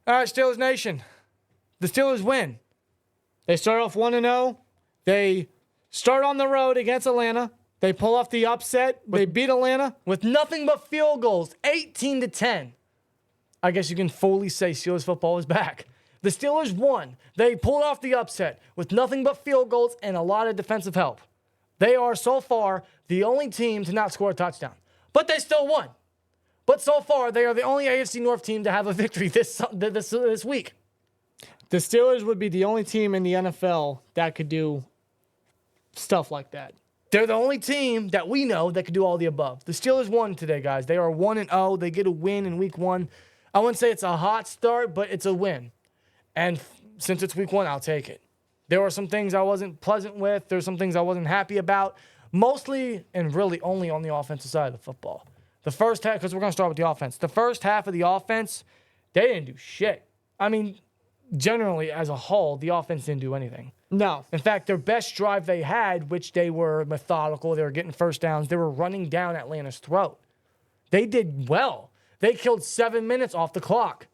All right, Steelers Nation. The Steelers win. They start off 1-0. They start on the road against Atlanta. They pull off the upset. They beat Atlanta with nothing but field goals, 18-10. I guess you can fully say Steelers football is back. The Steelers won. They pulled off the upset with nothing but field goals and a lot of defensive help. They are so far the only team to not score a touchdown. But they still won. But so far, they are the only AFC North team to have a victory this week. The Steelers would be the only team in the NFL that could do stuff like that. They're the only team that we know that could do all the above. The Steelers won today, guys. They are 1-0. They get a win in week 1. I wouldn't say it's a hot start, but it's a win. And since it's week 1, I'll take it. There were some things I wasn't pleasant with. There's some things I wasn't happy about. Mostly and really only on the offensive side of the football. The first half, because we're going to start with the offense. The first half of the offense, they didn't do shit. I mean, generally, as a whole, the offense didn't do anything. No. In fact, their best drive they had, which they were methodical, they were getting first downs, they were running down Atlanta's throat. They did well. They killed 7 minutes off the clock.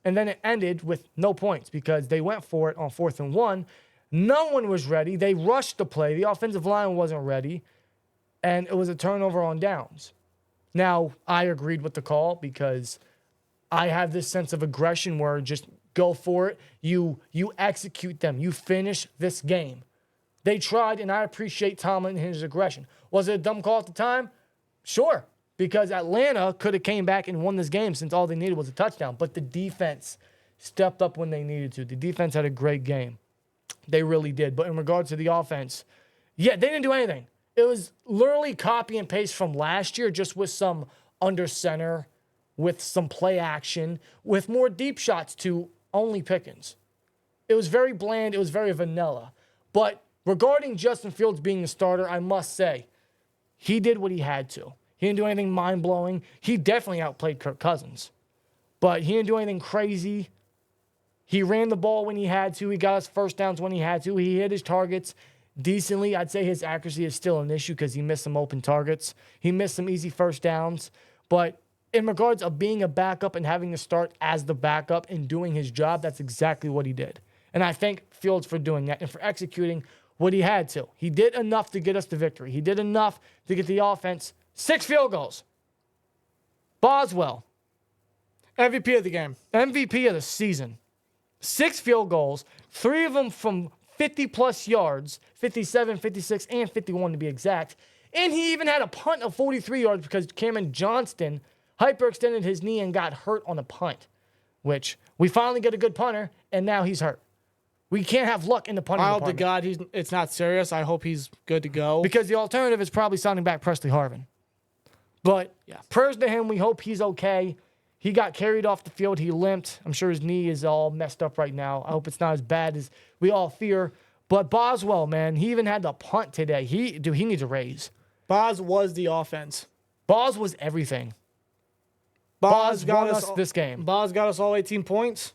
And then it ended with no points because they went for it on 4th and 1. No one was ready. They rushed the play. The offensive line wasn't ready. And it was a turnover on downs. Now, I agreed with the call because I have this sense of aggression where just go for it. You execute them. You finish this game. They tried, and I appreciate Tomlin and his aggression. Was it a dumb call at the time? Sure, because Atlanta could have came back and won this game since all they needed was a touchdown. But the defense stepped up when they needed to. The defense had a great game. They really did. But in regards to the offense, yeah, they didn't do anything. It was literally copy and paste from last year, just with some under center, with some play action, with more deep shots to only Pickens. It was very bland. It was very vanilla. But regarding Justin Fields being the starter, I must say, he did what he had to. He didn't do anything mind-blowing. He definitely outplayed Kirk Cousins. But he didn't do anything crazy. He ran the ball when he had to. He got us first downs when he had to. He hit his targets decently. I'd say his accuracy is still an issue because he missed some open targets. He missed some easy first downs. But in regards of being a backup and having to start as the backup and doing his job, that's exactly what he did. And I thank Fields for doing that and for executing what he had to. He did enough to get us the victory. He did enough to get the offense 6 field goals. Boswell, MVP of the game. MVP of the season. 6 field goals, 3 of them from 50-plus yards, 57, 56, and 51 to be exact. And he even had a punt of 43 yards because Cameron Johnston hyperextended his knee and got hurt on a punt, which we finally get a good punter, and now he's hurt. We can't have luck in the punting I hope to department. God it's not serious. I hope he's good to go. Because the alternative is probably signing back Presley Harvin. But yeah, prayers to him. We hope he's okay. He got carried off the field. He limped. I'm sure his knee is all messed up right now. I hope it's not as bad as we all fear. But Boswell, man, he even had the punt today. He needs a raise. Boz was the offense. Boz was everything. Boz got us this game. Boz got us all 18 points.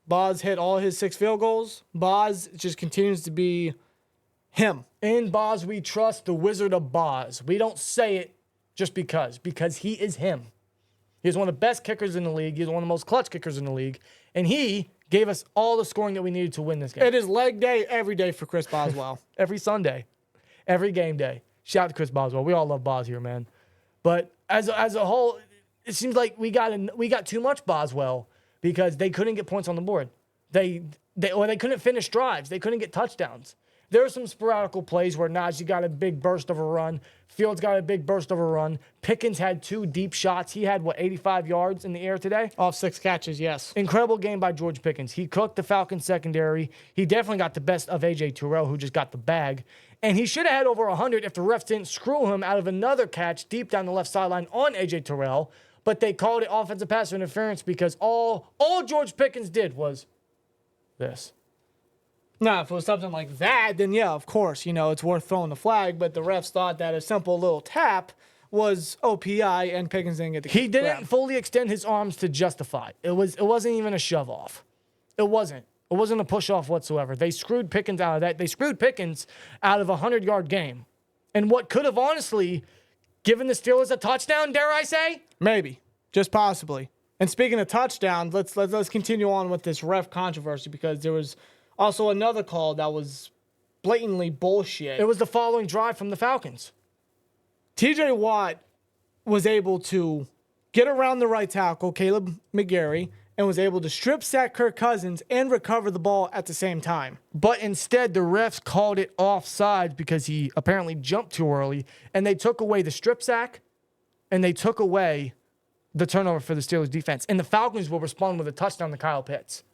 Boz hit all his 6 field goals. Boz just continues to be him. In Boz, we trust the Wizard of Boz. We don't say it just because he is him. He's one of the best kickers in the league. He's one of the most clutch kickers in the league. And he gave us all the scoring that we needed to win this game. It is leg day every day for Chris Boswell. Every Sunday. Every game day. Shout out to Chris Boswell. We all love Boz here, man. But as a whole, it seems like we got too much Boswell because they couldn't get points on the board. They couldn't finish drives. They couldn't get touchdowns. There were some sporadical plays where Najee got a big burst of a run. Fields got a big burst of a run. Pickens had 2 deep shots. He had, 85 yards in the air today? Off 6 catches, yes. Incredible game by George Pickens. He cooked the Falcons secondary. He definitely got the best of A.J. Terrell, who just got the bag. And he should have had over 100 if the refs didn't screw him out of another catch deep down the left sideline on A.J. Terrell. But they called it offensive pass interference because all George Pickens did was this. Now, if it was something like that, then yeah, of course, it's worth throwing the flag. But the refs thought that a simple little tap was OPI, and Pickens didn't get the He didn't grab. fully extend his arms to justify. It wasn't even a shove off. It wasn't. It wasn't a push off whatsoever. They screwed Pickens out of that. They screwed Pickens out of a 100-yard game, and what could have honestly given the Steelers a touchdown. Dare I say? Maybe, just possibly. And speaking of touchdowns, let's continue on with this ref controversy because there was also another call that was blatantly bullshit. It was the following drive from the Falcons. TJ Watt was able to get around the right tackle, Caleb McGarry, and was able to strip sack Kirk Cousins and recover the ball at the same time. But instead, the refs called it offside because he apparently jumped too early, and they took away the strip sack, and they took away the turnover for the Steelers defense. And the Falcons will respond with a touchdown to Kyle Pitts.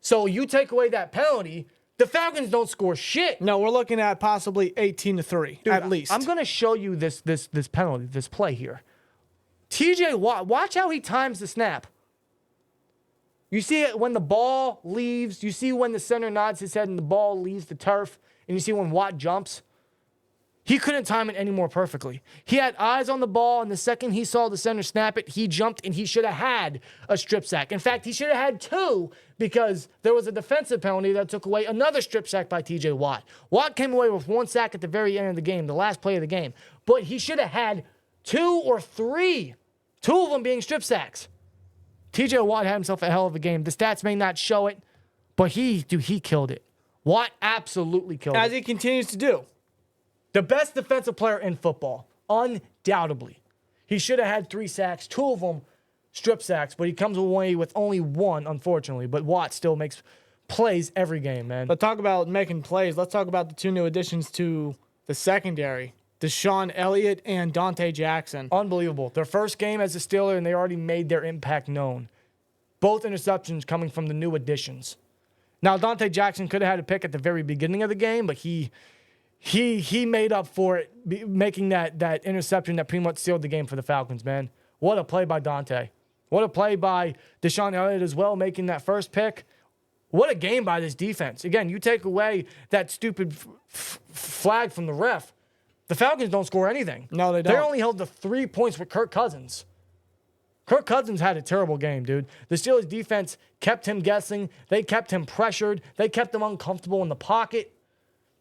So you take away that penalty, the Falcons don't score shit. No, we're looking at possibly 18-3 at least. I'm going to show you this penalty, this play here. TJ Watt, watch how he times the snap. You see it when the ball leaves. You see when the center nods his head and the ball leaves the turf. And you see when Watt jumps. He couldn't time it any more perfectly. He had eyes on the ball, and the second he saw the center snap it, he jumped, and he should have had a strip sack. In fact, he should have had two because there was a defensive penalty that took away another strip sack by TJ Watt. Watt came away with one sack at the very end of the game, the last play of the game. But he should have had two or three, two of them being strip sacks. TJ Watt had himself a hell of a game. The stats may not show it, but he killed it. Watt absolutely killed it. As he continues to do. The best defensive player in football, undoubtedly. He should have had 3 sacks, 2 of them strip sacks, but he comes away with only 1, unfortunately. But Watt still makes plays every game, man. Let's talk about making plays. Let's talk about the 2 new additions to the secondary. Deshon, Elliott, and Donte Jackson. Unbelievable. Their first game as a Steeler, and they already made their impact known. Both interceptions coming from the new additions. Now, Donte Jackson could have had a pick at the very beginning of the game, but he made up for it, making that interception that pretty much sealed the game for the Falcons, man. What a play by Donte. What a play by Deshon Elliott as well, making that first pick. What a game by this defense. Again, you take away that stupid flag from the ref, the Falcons don't score anything. No, they don't. They only held the 3 points with Kirk Cousins. Kirk Cousins had a terrible game, dude. The Steelers defense kept him guessing. They kept him pressured. They kept him uncomfortable in the pocket.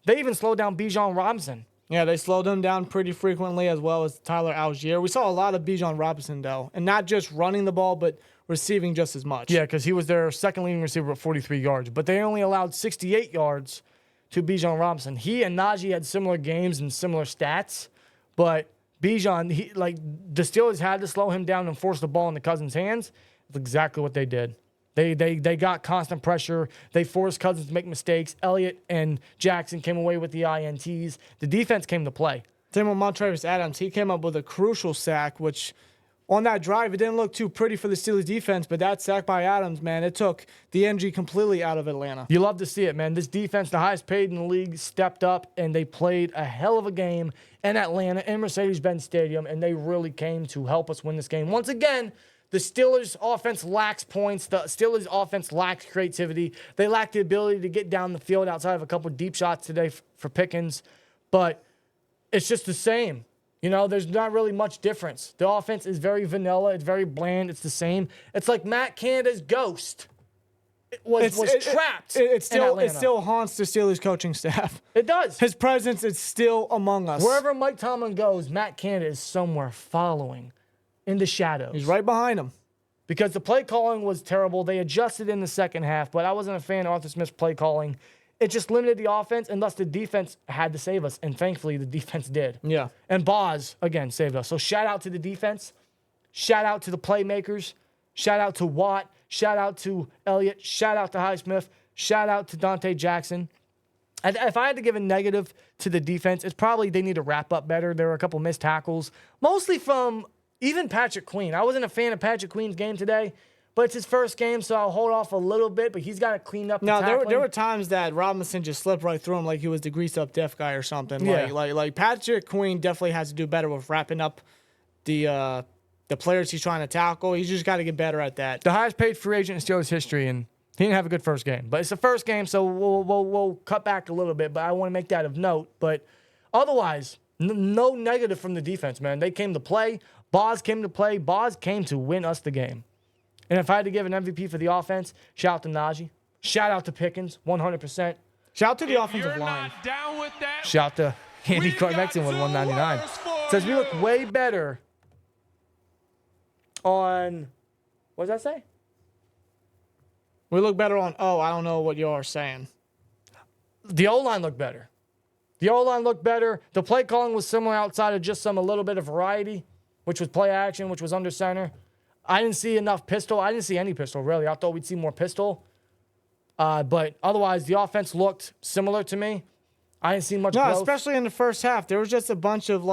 They even slowed down Bijan Robinson. Yeah, they slowed him down pretty frequently, as well as Tyler Algier. We saw a lot of Bijan Robinson, though, and not just running the ball, but receiving just as much. Yeah, because he was their second leading receiver at 43 yards, but they only allowed 68 yards to Bijan Robinson. He and Najee had similar games and similar stats, but Bijan, the Steelers had to slow him down and force the ball into Cousins' hands. That's exactly what they did. They got constant pressure. They forced Cousins to make mistakes. Elliott and Jackson came away with the INTs. The defense came to play. Same with Montravius Adams. He came up with a crucial sack, which on that drive, it didn't look too pretty for the Steelers defense, but that sack by Adams, man, it took the energy completely out of Atlanta. You love to see it, man. This defense, the highest paid in the league, stepped up, and they played a hell of a game in Atlanta, in Mercedes-Benz Stadium, and they really came to help us win this game. Once again, the Steelers' offense lacks points. The Steelers' offense lacks creativity. They lack the ability to get down the field outside of a couple of deep shots today for Pickens. But it's just the same. You know, there's not really much difference. The offense is very vanilla. It's very bland. It's the same. It's like Matt Canada's ghost was trapped it in still haunts the Steelers coaching staff. It does. His presence is still among us. Wherever Mike Tomlin goes, Matt Canada is somewhere following in the shadows. He's right behind him. Because the play calling was terrible. They adjusted in the second half, but I wasn't a fan of Arthur Smith's play calling. It just limited the offense, and thus the defense had to save us. And thankfully, the defense did. Yeah. And Boz, again, saved us. So shout out to the defense. Shout out to the playmakers. Shout out to Watt. Shout out to Elliott. Shout out to Highsmith. Shout out to Donte Jackson. And if I had to give a negative to the defense, it's probably they need to wrap up better. There were a couple missed tackles, mostly from even Patrick Queen. I wasn't a fan of Patrick Queen's game today, but it's his first game, so I'll hold off a little bit, but he's got to clean up the tackling. There were times that Robinson just slipped right through him like he was the grease-up deaf guy or something. Yeah. Like Patrick Queen definitely has to do better with wrapping up the players he's trying to tackle. He's just got to get better at that. The highest paid free agent in Steelers history, and he didn't have a good first game. But it's the first game, so we'll cut back a little bit, but I want to make that of note. But otherwise, no negative from the defense, man. They came to play. Boz came to play. Boz came to win us the game. And if I had to give an MVP for the offense, shout out to Najee. Shout out to Pickens, 100%. Shout out to the offensive line. Shout out to Andy Clark-Mexon with 199. Says we look way better on What does that say? We look better on I don't know what you're saying. The O-line looked better. The O-line looked better. The play calling was similar outside of just a little bit of variety, which was play action, which was under center. I didn't see enough pistol. I didn't see any pistol, really. I thought we'd see more pistol. But otherwise, the offense looked similar to me. I didn't see much growth. Especially in the first half. There was just a bunch of,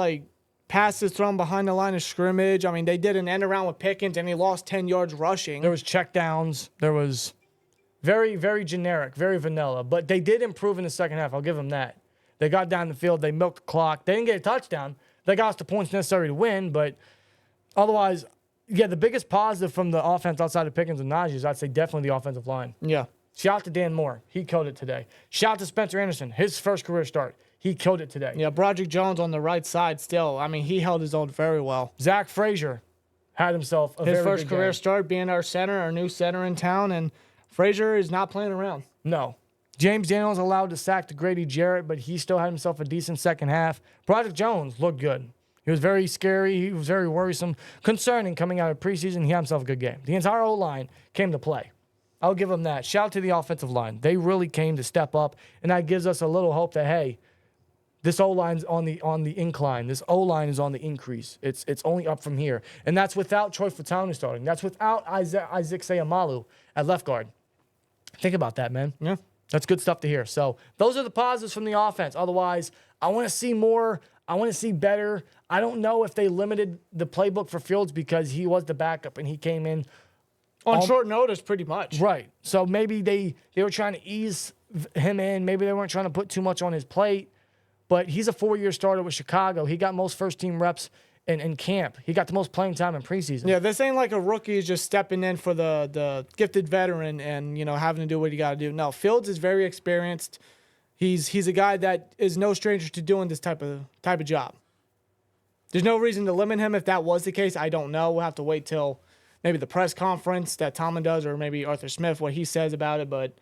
passes thrown behind the line of scrimmage. I mean, they did an end around with Pickens, and he lost 10 yards rushing. There was checkdowns. There was very, very generic, very vanilla. But they did improve in the second half. I'll give them that. They got down the field. They milked the clock. They didn't get a touchdown. They got us the points necessary to win. But otherwise, yeah, the biggest positive from the offense outside of Pickens and Najee is I'd say definitely the offensive line. Yeah. Shout out to Dan Moore. He killed it today. Shout out to Spencer Anderson. His first career start. He killed it today. Yeah, Broderick Jones on the right side still. I mean, he held his own very well. Zach Frazier had himself a his very first good career game. start being our center, our new center in town, and Frazier is not playing around. No. James Daniels allowed to sack to Grady Jarrett, but he still had himself a decent second half. Broderick Jones looked good. He was very scary. He was very worrisome, concerning coming out of preseason. He had himself a good game. The entire O-line came to play. I'll give them that. Shout out to the offensive line. They really came to step up, and that gives us a little hope that, hey, this O-line's on the incline. This O-line is on the increase. It's only up from here. And that's without Troy Fautanu starting. That's without Isaac Seumalo at left guard. Think about that, man. Yeah. That's good stuff to hear. So those are the positives from the offense. Otherwise, I want to see more. I want to see better. I don't know if they limited the playbook for Fields because he was the backup and he came in on short notice pretty much. Right. So maybe they were trying to ease him in. Maybe they weren't trying to put too much on his plate. But he's a 4-year starter with Chicago. He got most first-team reps in camp. He got the most playing time in preseason. Yeah, this ain't like a rookie is just stepping in for the gifted veteran and, having to do what he got to do. No, Fields is very experienced. He's a guy that is no stranger to doing this type of job. There's no reason to limit him if that was the case. I don't know. We'll have to wait till maybe the press conference that Tomlin does or maybe Arthur Smith, what he says about it. But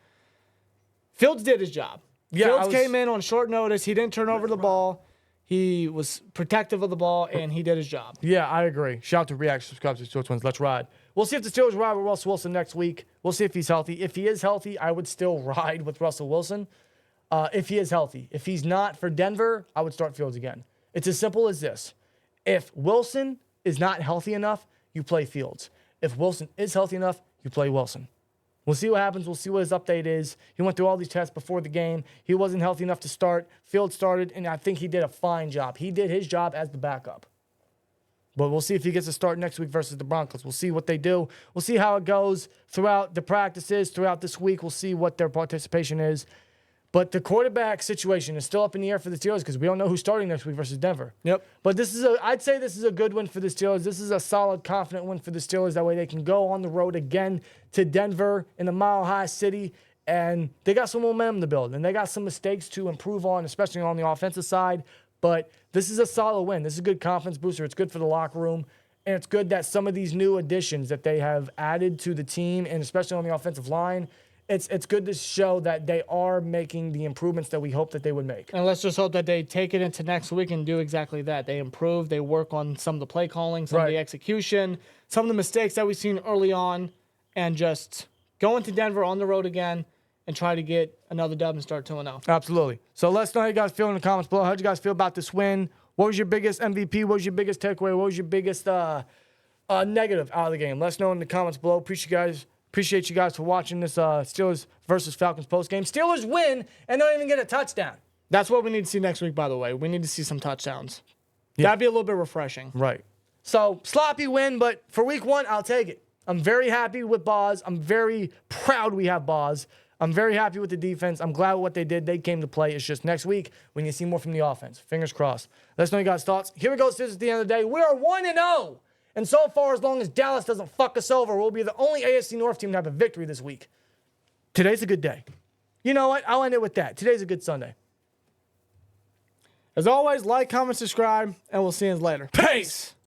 Fields did his job. Yeah, Fields came in on short notice. He didn't turn over the ball. He was protective of the ball, and he did his job. Yeah, I agree. Shout out to React, subscribe to SteelTwins. Let's ride. We'll see if the Steelers ride with Russell Wilson next week. We'll see if he's healthy. If he is healthy, I would still ride with Russell Wilson. If he is healthy. If he's not for Denver, I would start Fields again. It's as simple as this. If Wilson is not healthy enough, you play Fields. If Wilson is healthy enough, you play Wilson. We'll see what happens. We'll see what his update is. He went through all these tests before the game. He wasn't healthy enough to start. Fields started, and I think he did a fine job. He did his job as the backup. But we'll see if he gets a start next week versus the Broncos. We'll see what they do. We'll see how it goes throughout the practices, throughout this week. We'll see what their participation is. But the quarterback situation is still up in the air for the Steelers because we don't know who's starting next week versus Denver. Yep. But I'd say this is a good win for the Steelers. This is a solid, confident win for the Steelers. That way they can go on the road again to Denver in the Mile High City. And they got some momentum to build. And they got some mistakes to improve on, especially on the offensive side. But this is a solid win. This is a good confidence booster. It's good for the locker room. And it's good that some of these new additions that they have added to the team, and especially on the offensive line, it's good to show that they are making the improvements that we hope that they would make. And let's just hope that they take it into next week and do exactly that. They improve. They work on some of the play calling, some of the execution, some of the mistakes that we've seen early on, and just go into Denver on the road again and try to get another dub and start 2-0. Absolutely. So let us know how you guys feel in the comments below. How did you guys feel about this win? What was your biggest MVP? What was your biggest takeaway? What was your biggest negative out of the game? Let us know in the comments below. Appreciate you guys for watching this Steelers versus Falcons postgame. Steelers win and don't even get a touchdown. That's what we need to see next week, by the way. We need to see some touchdowns. Yeah. That'd be a little bit refreshing. Right. So, sloppy win, but for week 1, I'll take it. I'm very happy with Boz. I'm very proud we have Boz. I'm very happy with the defense. I'm glad with what they did. They came to play. It's just next week we need to see more from the offense. Fingers crossed. Let us know your guys' thoughts. Here we go, Steelers, at the end of the day. We are 1-0. And so far, as long as Dallas doesn't fuck us over, we'll be the only AFC North team to have a victory this week. Today's a good day. You know what? I'll end it with that. Today's a good Sunday. As always, like, comment, subscribe, and we'll see you later. Peace!